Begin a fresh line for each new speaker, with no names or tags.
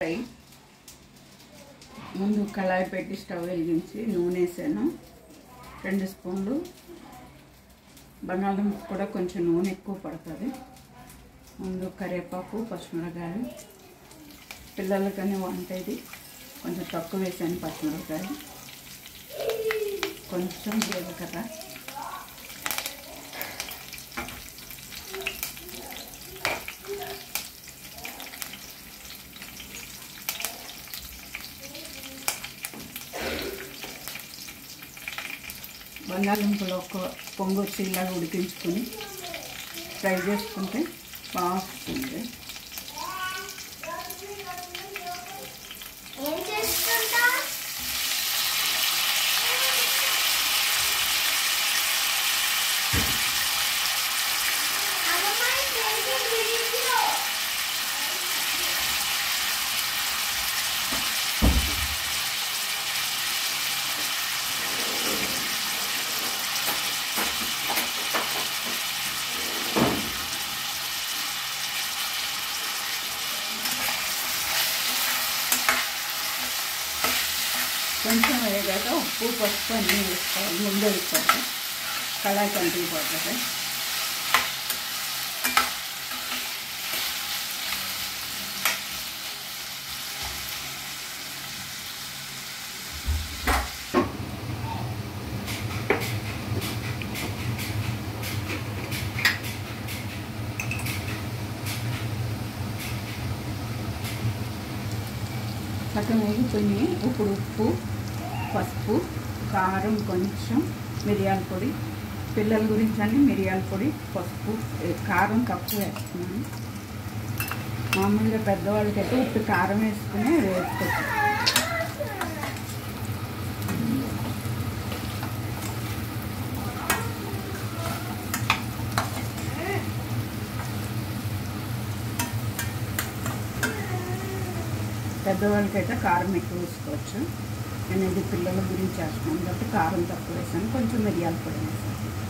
Fry ముందు కళాయి పెట్టి స్టవ్ వెలిగించి నూనె వేసాను. 2 స్పూన్లు బంగాళదుంప కూడా కొంచెం నూనె ఎక్కువ పడుతుంది. ముందు కరివేపాకు, పచ్చిమిరపకాయలు, పిల్లలకని వంట ఇది కొంచెం తక్కువ వేసాను. పచ్చిమిరపకాయలు, కొంచెం జీలకర్ర, బంగాళదుంపలు ఒక పొంగు వచ్చి ఇలాగ ఉడికించుకొని ఫ్రై చేసుకుంటే బాగా వస్తుంది. కొంచెం వేగాక ఉప్పు, పసుపు అన్నీ వేసుకోవాలి. ముందు వేసుకోవాలి, కళాయి కంటిపోతుంది. సగం వేగిపోయి ఇప్పుడు ఉప్పు, పసుపు, కారం, కొంచెం మిరియాల పొడి, పిల్లల గురించి అన్ని మిరియాల పొడి, పసుపు, కారం తక్కువ వేస్తున్నాను. మామూలుగా పెద్దవాళ్ళకైతే ఉప్పు కారం వేసుకుని వేసుకోవచ్చు. పెద్దవాళ్ళకైతే కారం ఎక్కువ వేసుకోవచ్చు. నేను ఇది పిల్లల గురించి చేస్తున్నాను కాబట్టి కారం తక్కువ వేసాను, కొంచెం మిరియాల పొడి వేసాను.